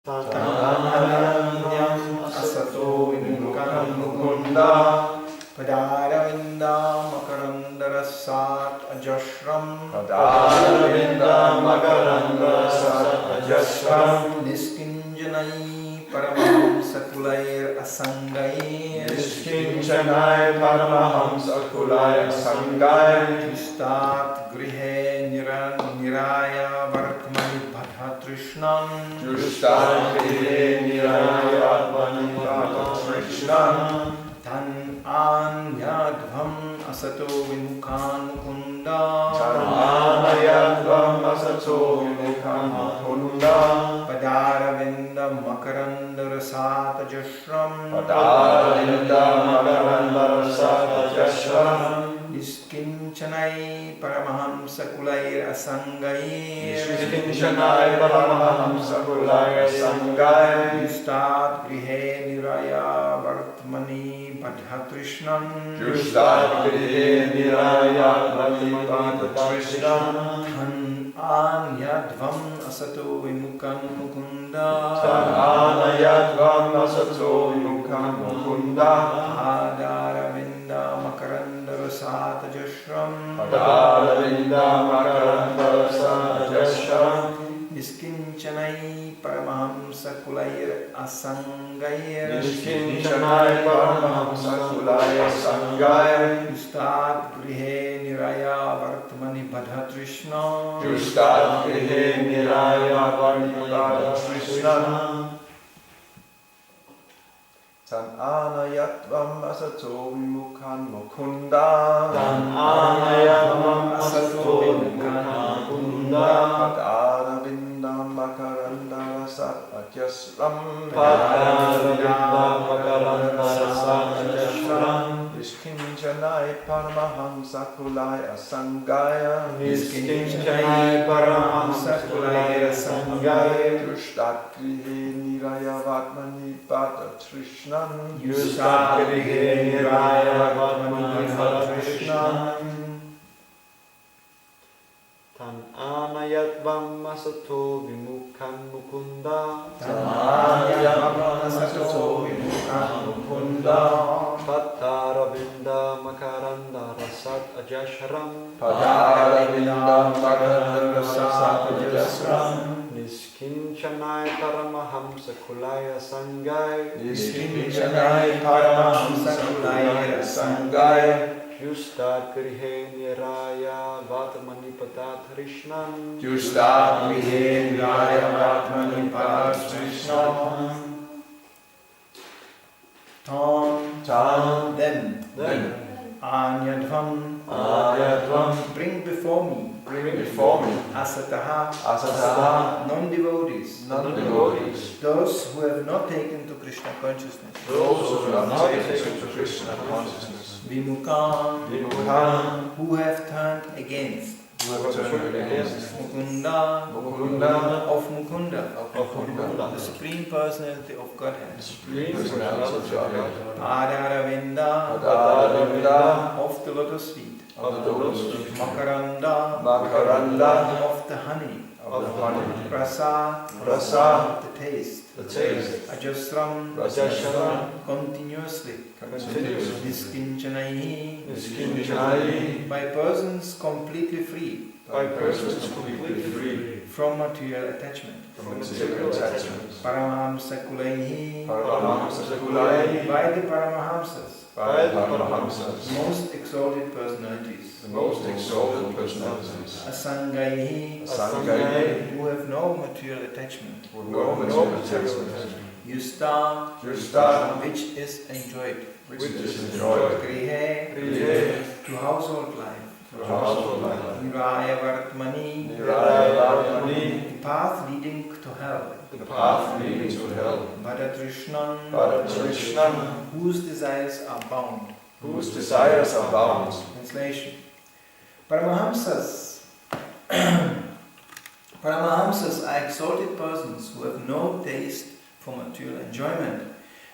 Tananyam asato vinukam mukunda Padaravindam makarandarasat ajashram Padaravindam makarandarasat ajashram Niskinjanai paramahamsakulair asangai Niskinjanai paramahamsakulair asangai Justat grihe niraya vartmani bhadhatrishnam Justat grihe niraya vartmani Tan anyadvam asato vimukhan mukunda Tan anyadvam asato vimukhan mukunda Padaravinda makarandarasat ajashram Padaravindam makarandarasat ajashram Niskinchanai paramahamsakulair asangai Niskinjanai paramahamsakulair asangai Justat grihe niraya vartmani bhadhatrishnam Justat grihe niraya vartmani bhadhatrishnam Tan anyadvam asato vimukhan mukunda Tan anyadvam asato vimukhan mukunda Padaravinda makarandarasat ajashram Padaravindam makarandarasat ajashram Niskinchanai paramahamsakulair asangai Niskinjanai paramahamsakulair asangai Justat grihe niraya vartmani bhadhatrishnam Justat grihe niraya vartmani bhadhatrishnam Tan anayatvam asato vimukhan mukunda Tan anyadvam asato vimukhan mukunda Padaravindam makarandarasat ajashram Padaravindam makarandarasat ajashram Niskinjanai paramahamsakulair asangaya Niskinjanai paramahamsakulair asangai Justat grihe niraya vartmani bhadhatrishnam Justat grihe niraya vartmani bhadhatrishnam Tan anayatvam asato vimukhan mukunda Tan anyadvam asato vimukhan mukunda Padaravindam makarandarasat ajashram Padaravindam makarandarasat ajashram Niskinchanai paramahamsakulair asangai Niskinjanai paramahamsakulair asangai Justat grihe niraya vartmani bhadhatrishnam Justat grihe niraya vartmani bhadhatrishnam Tan them Then anyadvam ayatvam bring before me asataha asataha non-devotees non-devotees those who have not taken to Krishna consciousness those who have not taken to Krishna consciousness vimukhan who have turned against who have turned against Mukunda Mukunda of Mukunda the Supreme Personality of Godhead Adaravinda of the lotus feet Makaranda of the honey Rasa of the taste Ajasram continuously Niskinchanai by persons completely free from material attachment Paramahamsakulaihi by the Paramahamsas most exalted personalities Asangaihi who have no material attachment Yusta which is enjoyed Grihe to household life Niraya Vartmani the path leading to hell Bhadhatrishnam whose desires are bound Translation Paramahamsas are exalted persons who have no taste for material enjoyment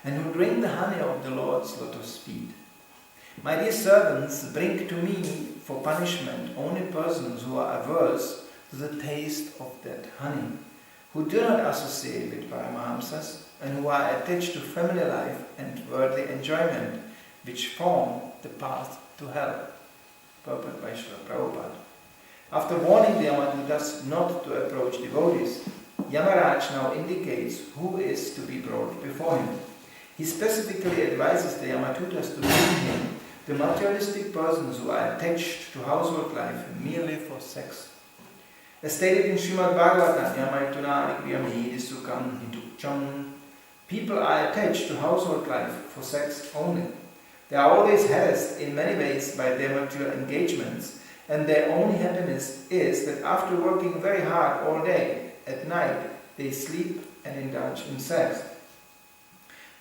and who drink the honey of the Lord's lotus feet. My dear servants, bring to me for punishment only persons who are averse to the taste of that honey. who do not associate with Paramahamsas and who are attached to family life and worldly enjoyment, which form the path to hell. Purport by Srila Prabhupada. After warning the Yamadutas not to approach devotees, Yamaraj now indicates who is to be brought before him. He specifically advises the Yamadutas to bring him the materialistic persons who are attached to household life merely for sex. As stated in Srimad Bhagavatam, Yamaituna Nikriyami Sukam Hitukcham, people are attached to household life for sex only. They are always harassed in many ways by their material engagements, and their only happiness is that after working very hard all day, at night they sleep and indulge in sex.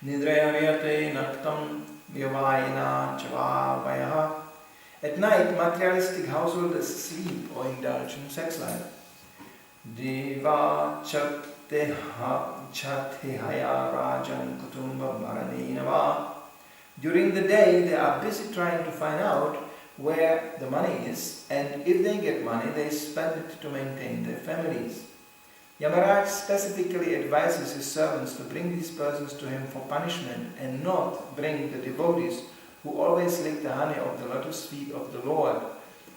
Nidraya Vyate Naktam Vyavayana Chavavayaha. At night, materialistic householders sleep or indulge in sex life. Deva Chatehaya Rajan Kutumba Bharanenava. During the day, they are busy trying to find out where the money is, and if they get money, they spend it to maintain their families. Yamaraj specifically advises his servants to bring these persons to him for punishment and not bring the devotees who always lick the honey of the lotus feet of the Lord,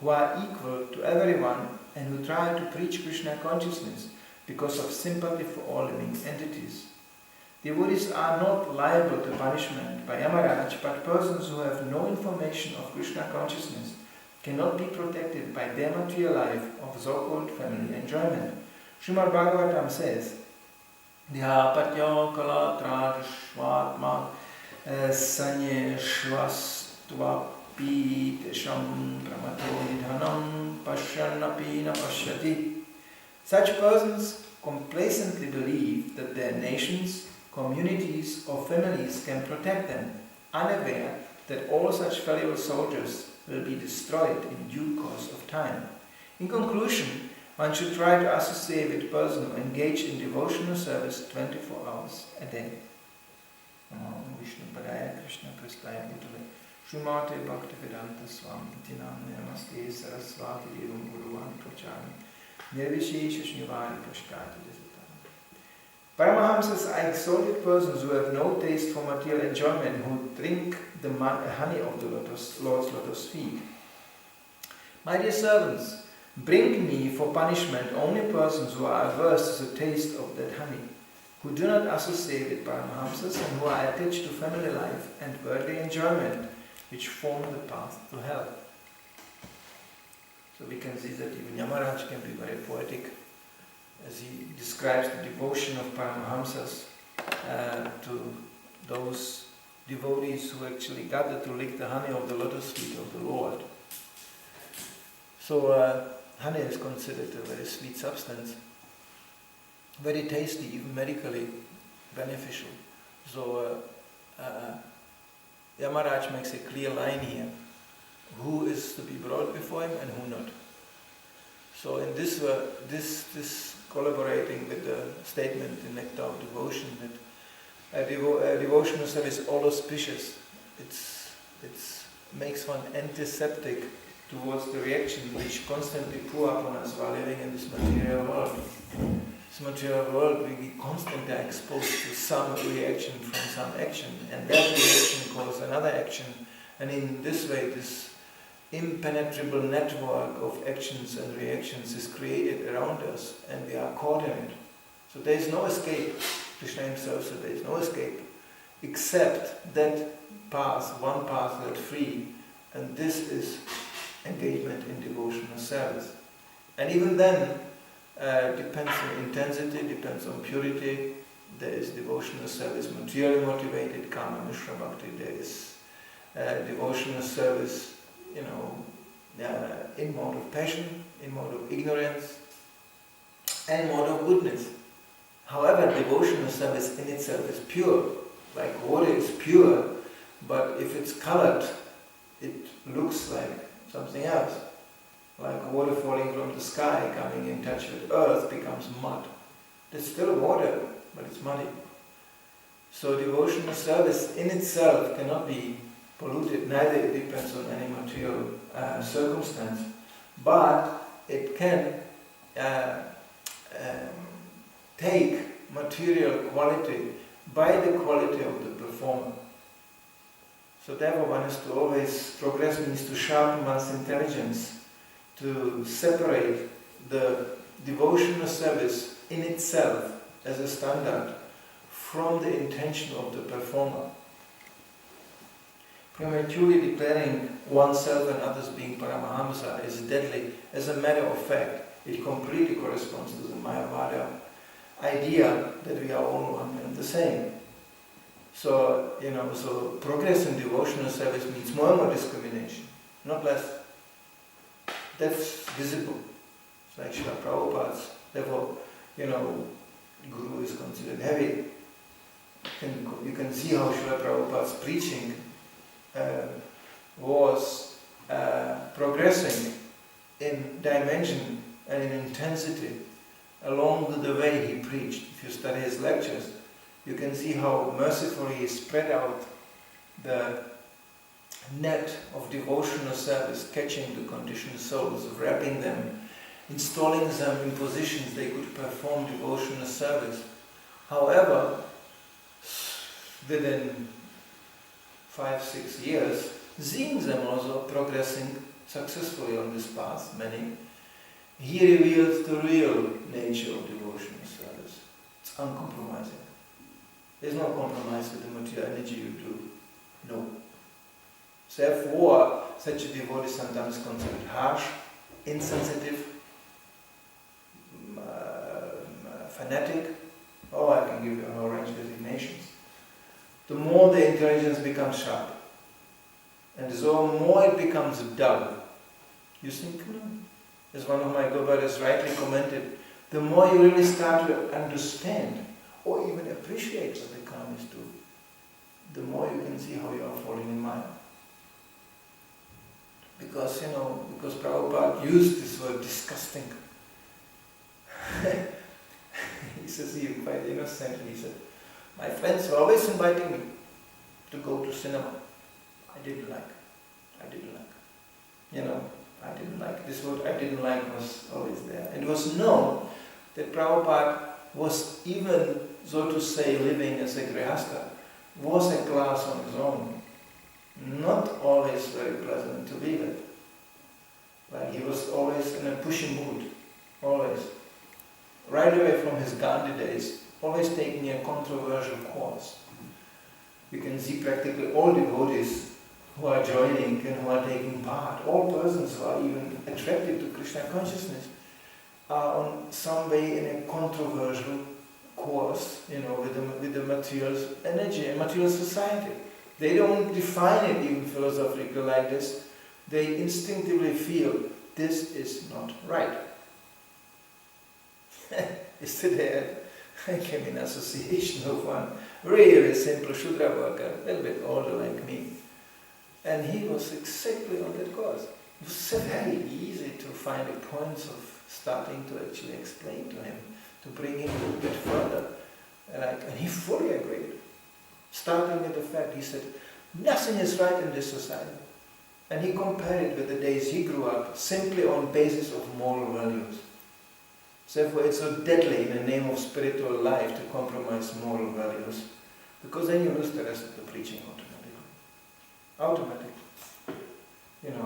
who are equal to everyone and who try to preach Krishna consciousness because of sympathy for all living entities. Devotees are not liable to punishment by Yamaraj, but persons who have no information of Krishna consciousness cannot be protected by their material life of so-called family enjoyment. Srimad Bhagavatam says, Dhyapatyo kalatrashvatma sanyeshvastvapi tesham pramato nidhanam pashyanapi na pashyati. Such persons complacently believe that their nations, communities or families can protect them, unaware that all such valuable soldiers will be destroyed in due course of time. In conclusion, one should try to associate with persons who engage in devotional service 24 hours a day. Vishnu Padaya Krishna Pristaya Bhutale Srimate Bhaktivedanta Swami Tinamne Namaste Saraswati Devam Guruvan Prachami Nirvishesha Shnivari Prashkati Desatana. Paramahamsas are exalted persons who have no taste for material enjoyment, who drink the honey of the Lord's lotus feet. My dear servants, bring me for punishment only persons who are averse to the taste of that honey, who do not associate with Paramahamsas and who are attached to family life and worldly enjoyment, which form the path to hell. So we can see that even Yamaraj can be very poetic as he describes the devotion of Paramahamsas to those devotees who actually gather to lick the honey of the lotus feet of the Lord. So honey is considered a very sweet substance, very tasty, even medically beneficial. So Yamaraj makes a clear line here, who is to be brought before him and who not. So in this collaborating with the statement in Nectar of Devotion that devotional service is all auspicious, it makes one antiseptic towards the reaction which constantly pour upon us while living in this material world. This material world, we constantly are exposed to some reaction from some action, and that reaction causes another action, and in this way this impenetrable network of actions and reactions is created around us, and we are caught in it. So there is no escape. Krishna himself said there is no escape except that path, one path that free, and this is engagement in devotional service. And even then, depends on intensity, depends on purity. There is devotional service materially motivated, Kama Mishra Bhakti. There is devotional service, in mode of passion, in mode of ignorance, and mode of goodness. However, devotional service in itself is pure. Like water is pure, but if it's colored, it looks like something else. Like water falling from the sky, coming in touch with earth, becomes mud. It's still water, but it's muddy. So devotional service in itself cannot be polluted, neither it depends on any material circumstance, but it can take material quality by the quality of the performer. So therefore one has to always, progress means to sharpen one's intelligence, to separate the devotional service in itself as a standard from the intention of the performer. Prematurely declaring oneself and others being Paramahamsa is deadly. As a matter of fact, it completely corresponds to the Mayavada idea that we are all one and the same. So, so progress in devotional service means more and more discrimination, not less. That's visible. It's like Srila Prabhupada's, therefore, Guru is considered heavy. You can see how Srila Prabhupada's preaching was progressing in dimension and in intensity along with the way he preached. If you study his lectures, you can see how mercifully he spread out the net of devotional service, catching the conditioned souls, wrapping them, installing them in positions they could perform devotional service. However, within 5-6 years, seeing them also progressing successfully on this path, many, he reveals the real nature of devotional service. It's uncompromising. There's no compromise with the material energy you do. No. Therefore, such a devotee is sometimes considered harsh, insensitive, fanatic. Oh, I can give you a whole range of designations. The more the intelligence becomes sharp, and so more it becomes dull. You think, no? As one of my Gopals rightly commented, the more you really start to understand or even appreciate what the karmas do, the more you can see how you are falling in Maya. Because, because Prabhupada used this word disgusting. He says, he quite innocently, he said, my friends were always inviting me to go to cinema. I didn't like. I didn't like. This word I didn't like was always there. It was known that Prabhupada was even, so to say, living as a grihastha, was a class on his own. Not always very pleasant to be with. Like he was always in a pushy mood. Always. Right away from his Gandhi days, always taking a controversial course. You can see practically all devotees who are joining and who are taking part, all persons who are even attracted to Krishna consciousness, are on some way in a controversial course, with the material energy and material society. They don't define it even philosophically like this. They instinctively feel this is not right. Yesterday I came in association with one really simple Shudra worker, a little bit older like me. And he was exactly on that course. It was so very easy to find the points of starting to actually explain to him, to bring him a little bit further. And he fully agreed. Starting with the fact, he said, nothing is right in this society. And he compared it with the days he grew up, simply on basis of moral values. Therefore, it's so deadly in the name of spiritual life to compromise moral values, because then you lose the rest of the preaching automatically.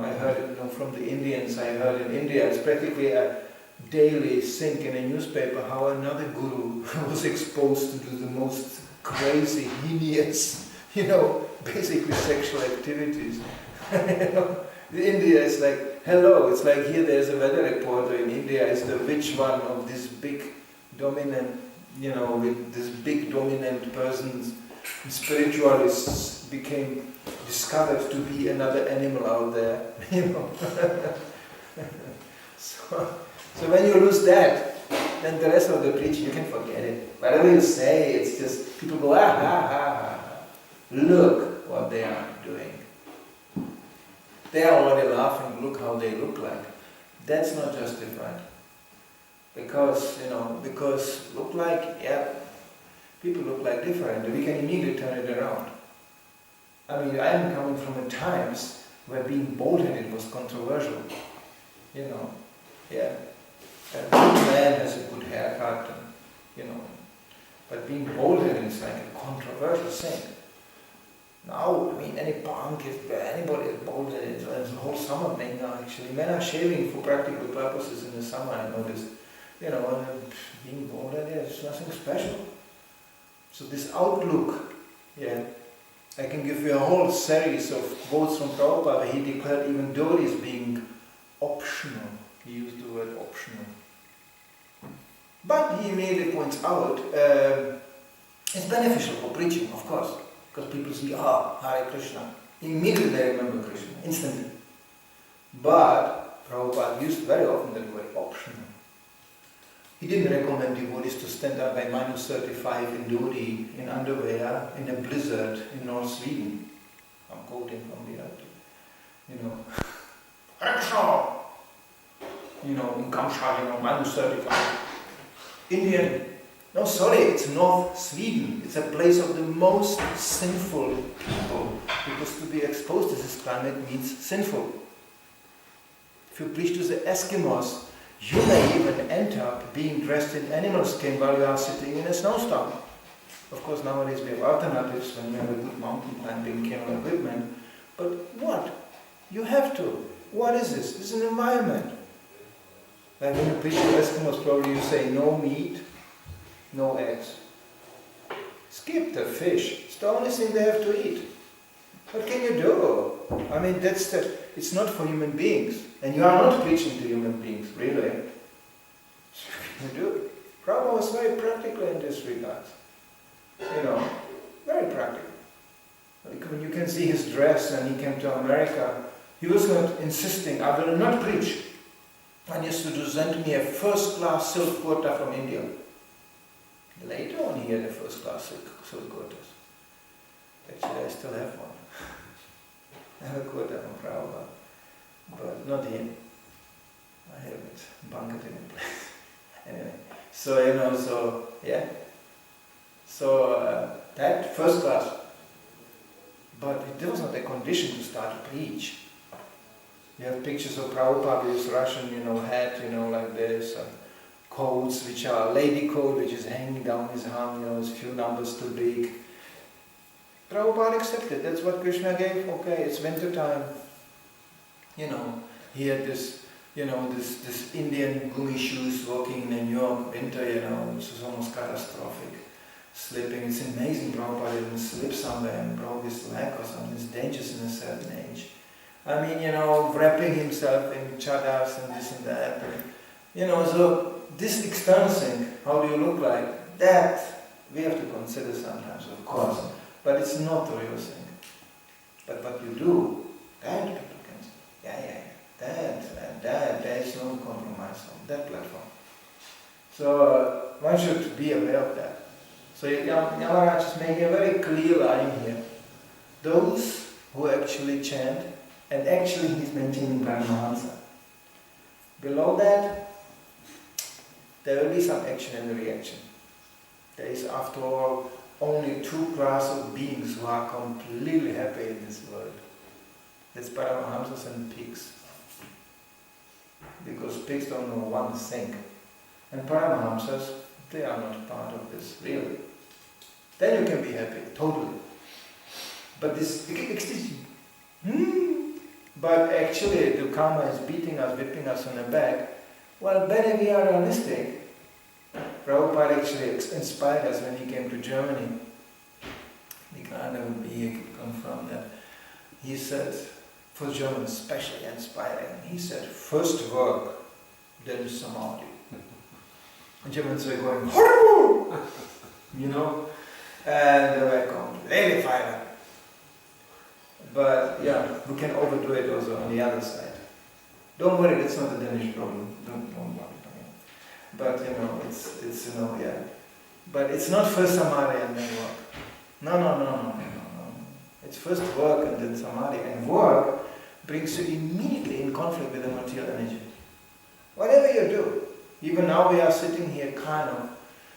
I heard it from the Indians. I heard in India, it's practically a daily thing in a newspaper how another guru was exposed to do the most crazy, heinous, basically sexual activities. India is like, hello, it's like here there's a weather reporter in India, is the which one of this big dominant, with this big dominant persons, spiritualists became discovered to be another animal out there, So when you lose that, then the rest of the preaching, you can forget it. Whatever you say, it's just, people go, look what they are doing. They are already laughing, look how they look like. That's not justified. Because, look like, people look like different. We can immediately turn it around. I mean, I am coming from the times where being bald-headed was controversial. A good man has a good haircut, and you know. But being bolded is like a controversial thing. Now, I mean, any punk, if anybody is bolded, it's a whole summer thing now actually. Men are shaving for practical purposes in the summer, I noticed. You know, being bolded, there's nothing special. So this outlook, yeah, I can give you a whole series of quotes from Prabhupada where he declared even devotees being optional. He used the word optional. But he immediately points out, it's beneficial for preaching, of course, because people see, Hare Krishna. Immediately they remember Krishna, instantly. But Prabhupada used very often that word optional. He didn't recommend devotees to stand up by -35 in Dodi, in underwear, in a blizzard in North Sweden. I'm quoting from the article. You know, Hare Krishna! You know, in Kamsha, you know, -35. Indian. No, sorry, it's North Sweden. It's a place of the most sinful people. Because to be exposed to this climate means sinful. If you preach to the Eskimos, you may even end up being dressed in animal skin while you are sitting in a snowstorm. Of course, nowadays we have alternatives when you have a good mountain climbing camera equipment. But what? You have to. What is this? This is an environment. Like when you preach to Eskimos, probably you say no meat, no eggs. Skip the fish. It's the only thing they have to eat. What can you do? I mean, it's not for human beings. And you are not preaching to human beings, really. You do. Prabhupada was very practical in this regard. You know, very practical. Like when you can see his dress and he came to America, he was not insisting, I will not preach. And he used to send me a first-class silk kurta from India. Later on he had a first-class silk kurtas. Actually I still have one. I have a kurta from Prabhupada. But not him. I have it bunkered in a place. Anyway, so you know, so yeah. So that first class. But it was not a condition to start to preach. You have pictures of Prabhupada with his Russian, you know, hat, you know, like this, and coats which are lady coat, which is hanging down his arm, you know, it's few numbers too big. Prabhupada accepted. That's what Krishna gave. Okay, it's winter time. You know, he had this, you know, this Indian gummy shoes walking in New York winter, you know, which was almost catastrophic. Slipping, it's amazing Prabhupada didn't slip somewhere and broke his leg or something. It's dangerous in a certain age. I mean, you know, wrapping himself in chadas and this and that. And, you know, so this external thing, how do you look like, that we have to consider sometimes, of course. But it's not the real thing. But what you do, that people can say, that, there is no compromise on that platform. So one should be aware of that. So Yamaraj is making a very clear line here. Those who actually chant, and actually he's mentioning Paramahansa. Below that, there will be some action and reaction. There is, after all, only two classes of beings who are completely happy in this world. That's Paramahamsas and pigs. Because pigs don't know one thing. And Paramahamsas, they are not part of this, really. Then you can be happy, totally. But this, but actually the karma is beating us, whipping us on the back. Well, better we are realistic. Prabhupada actually inspired us when he came to Germany. He could confirm that. He said, for Germans especially inspiring, he said, first work, then samadhi. And Germans were going, horrible! You know? And they were completely violent. But yeah, we can overdo it also on the other side. Don't worry, that's not a Danish problem. Don't worry. But you know, it's you know, yeah. But it's not first samadhi and then work. No. It's first work and then samadhi. And work brings you immediately in conflict with the material energy. Whatever you do, even now we are sitting here kind of,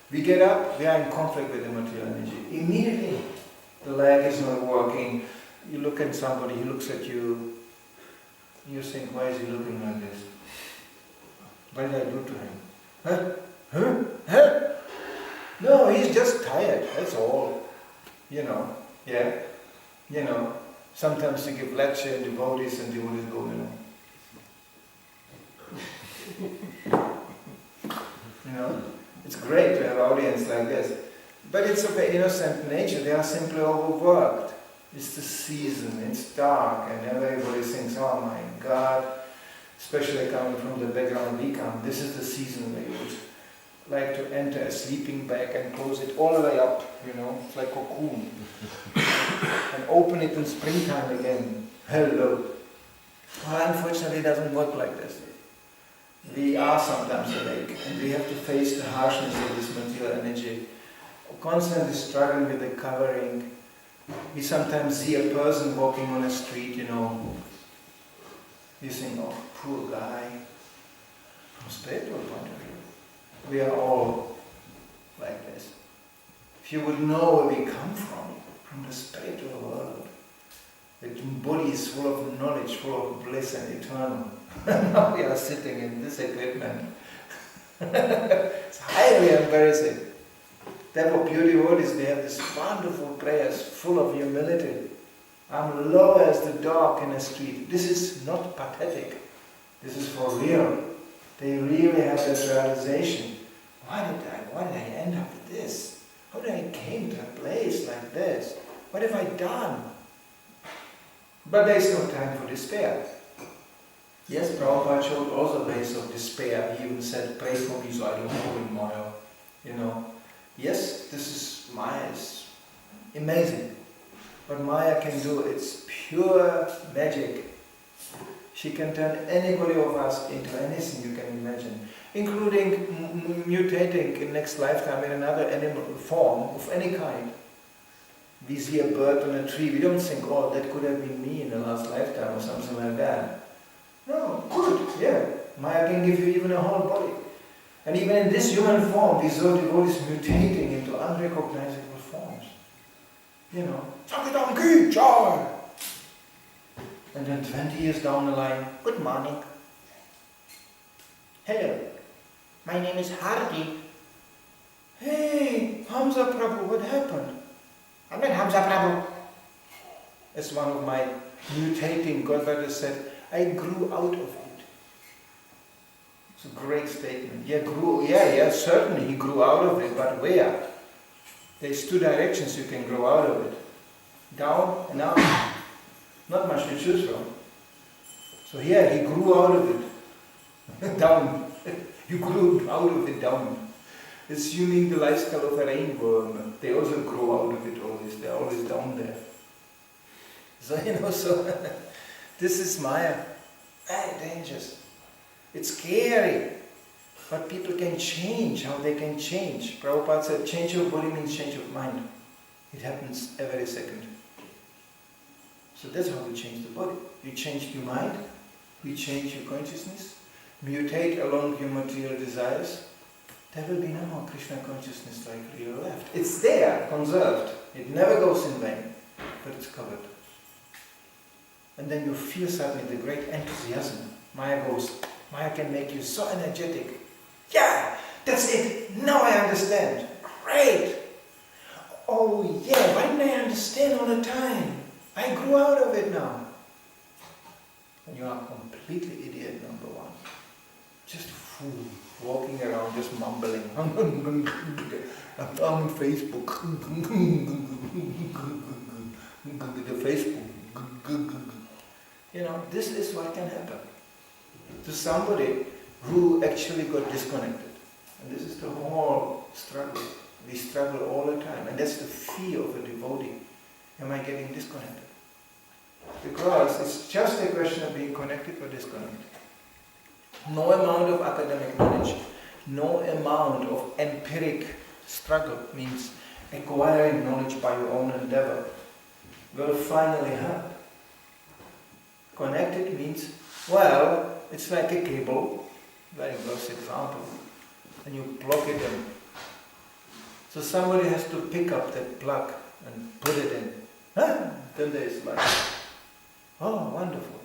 we get up, we are in conflict with the material energy. Immediately, the leg is not working. You look at somebody, he looks at you, you think, why is he looking like this? What did I do to him? Huh? No, he's just tired, that's all. Yeah. Sometimes you give lecture and devotees go, It's great to have audience like this. But it's of an innocent nature, they are simply overworked. It's the season, it's dark, and everybody thinks, oh my God, especially coming from the background we come, this is the season where you would like to enter a sleeping bag and close it all the way up, it's like cocoon. And open it in springtime again. Hello. Well, unfortunately it doesn't work like this. We are sometimes awake, and we have to face the harshness of this material energy. Constantly struggling with the covering. We sometimes see a person walking on a street, you think, oh, poor guy. From spiritual point of view, we are all like this. If you would know where we come from the spiritual world, the body is full of knowledge, full of bliss and eternal. Now we are sitting in this equipment. It's highly embarrassing. Therefore, pure devotees, they have these wonderful prayers full of humility. I'm low as the dog in a street. This is not pathetic. This is for real. They really have that realization. Why did I end up with this? How did I came to a place like this? What have I done? But there is no time for despair. Yes, Prabhupada showed also ways of despair. He even said, pray for me so I don't go in Maya. Yes, this is Maya, is amazing. What Maya can do, it's pure magic. She can turn anybody of us into anything you can imagine, including mutating in next lifetime in another animal form of any kind. We see a bird on a tree, we don't think, oh, that could have been me in the last lifetime or something like that. No, good, yeah. Maya can give you even a whole body. And even in this human form, we saw devotees mutating into unrecognizable forms. Sakitanki, joy! And then 20 years down the line, good morning. Hello, my name is Hardy. Hey, Hamza Prabhu, what happened? I'm not Hamza Prabhu. As one of my mutating godbrothers said, I grew out of it. It's a great statement. Certainly he grew out of it, but where? There's two directions you can grow out of it. Down and up. Not much to choose from. So here he grew out of it. Down. You grew out of it down. Assuming the lifestyle of a rainworm, they also grow out of it always. They're always down there. So this is Maya. Very dangerous. It's scary. But people can change, how they can change. Prabhupada said, change of body means change of mind. It happens every second. So that's how we change the body. You change your mind, you change your consciousness, mutate along your material desires. There will be no more Krishna consciousness like real left. It's there, conserved. It never goes in vain, but it's covered. And then you feel suddenly the great enthusiasm. Maya can make you so energetic. Yeah, that's it. Now I understand. Great. Oh yeah, why didn't I understand all the time? I grew out of it now. And you are completely idiot, number one. Just fool, walking around just mumbling. I'm on Facebook. The Facebook. This is what can happen to somebody who actually got disconnected. And this is the whole struggle. We struggle all the time. And that's the fear of a devotee. Am I getting disconnected? Because it's just a question of being connected or disconnected. No amount of academic knowledge, no amount of empiric struggle means acquiring knowledge by your own endeavor will finally help. Connected means, well, it's like a cable, very gross example, and you plug it in. So somebody has to pick up that plug and put it in. Then there is light. Oh, wonderful.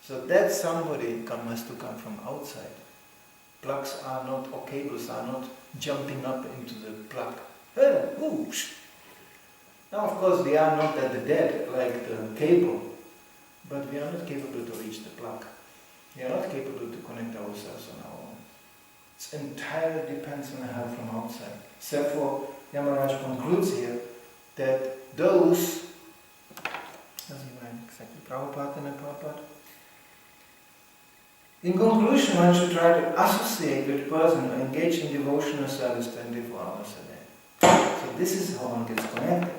So that somebody has to come from outside. Plugs are not, or cables are not jumping up into the plug. Whoosh. Now, of course, we are not at the dead like the cable, but we are not capable to reach the plug. We are not capable to connect ourselves on our own. It entirely depends on the help from outside. Therefore, Yamaraj concludes here that those, does he write exactly Prabhupada and Prabhupada? In conclusion, one should try to associate with a person who engage in devotional service 24 hours a day. So this is how one gets connected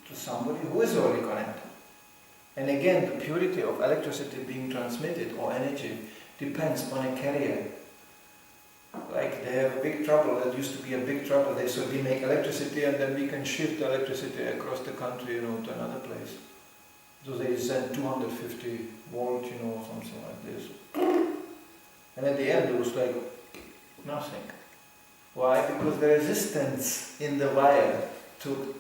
to somebody who is already connected. And again, the purity of electricity being transmitted or energy depends on a carrier. Like they have a big trouble, that used to be a big trouble, so we make electricity and then we can shift the electricity across the country, to another place. So they send 250 volt, something like this. And at the end it was like nothing. Why? Because the resistance in the wire took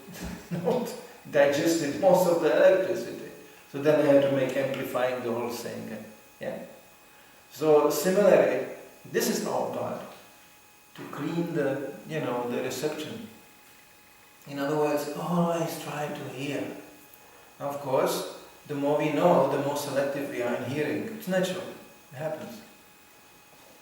not digested most of the electricity. So then they had to make amplifying the whole thing. Yeah. So similarly, this is our part, to clean the reception. In other words, always try to hear. Of course, the more we know, the more selective we are in hearing. It's natural. It happens.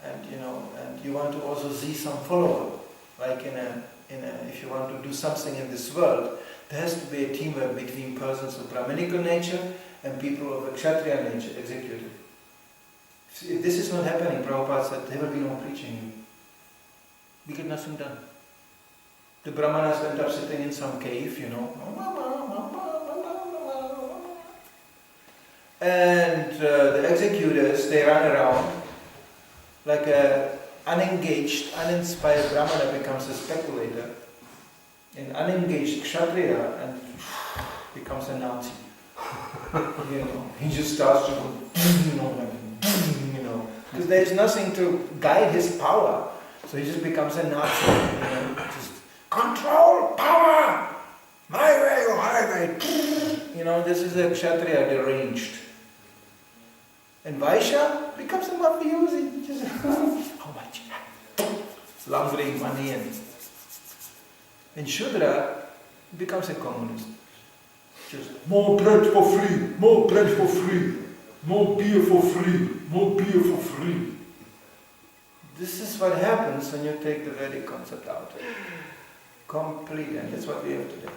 And and you want to also see some follow-up. Like if you want to do something in this world, there has to be a teamwork between persons of Brahminical nature and people of Kshatriya nature, executive. If this is not happening, Prabhupada said, there will be no preaching. We get nothing done. The Brahmanas end up sitting in some cave, and the executors, they run around like a unengaged, uninspired Brahmana becomes a speculator. An unengaged Kshatriya and becomes a Nazi. He just starts to go, because there is nothing to guide his power. So he just becomes a Nazi. Just control, power, my way or highway. This is a Kshatriya deranged. And Vaishya becomes a mafiosi. Just how much? Laundering money and Shudra becomes a communist. Just more bread for free, more bread for free, more beer for free, more beer for free. This is what happens when you take the Vedic concept out. Completely, and that's what we have today.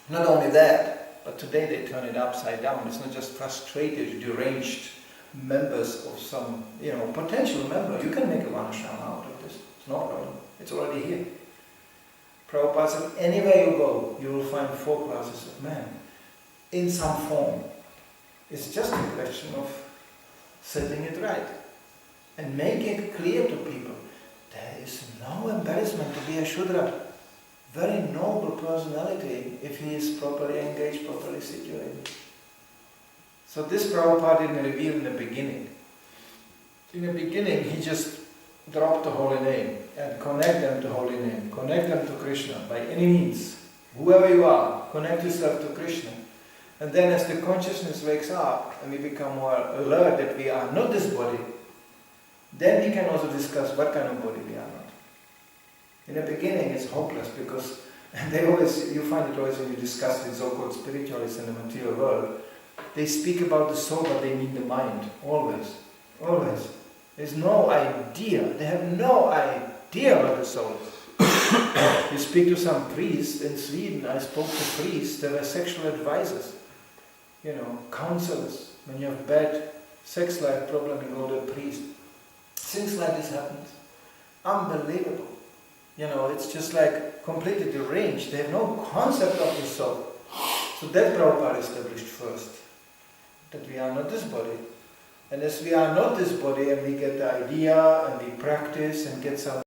Not only that, but today they turn it upside down. It's not just frustrated, deranged members of some, potential member. You can make a Vanashama out of this. It's no problem. It's already here. Prabhupada said, anywhere you go, you will find 4 classes of men in some form. It's just a question of setting it right and making it clear to people. There is no embarrassment to be a Shudra. Very noble personality if he is properly engaged, properly situated. So this Prabhupada didn't reveal in the beginning. In the beginning, he just dropped the holy name and connect them to holy name. Connect them to Krishna by any means. Whoever you are, connect yourself to Krishna. And then as the consciousness wakes up and we become more alert that we are not this body, then we can also discuss what kind of body we are not. In the beginning it's hopeless because you find it always when you discuss with so-called spiritualists in the material world, they speak about the soul but they mean the mind. Always. Always. There's no idea. They have no idea what the soul is. You speak to some priest in Sweden, I spoke to priests, they were sexual advisors, counselors. When you have bad sex life problem, you go to a priest. Things like this happens. Unbelievable. It's just like completely deranged. They have no concept of the soul. So that Prabhupada established first, that we are not this body. And as we are not this body and we get the idea and we practice and get some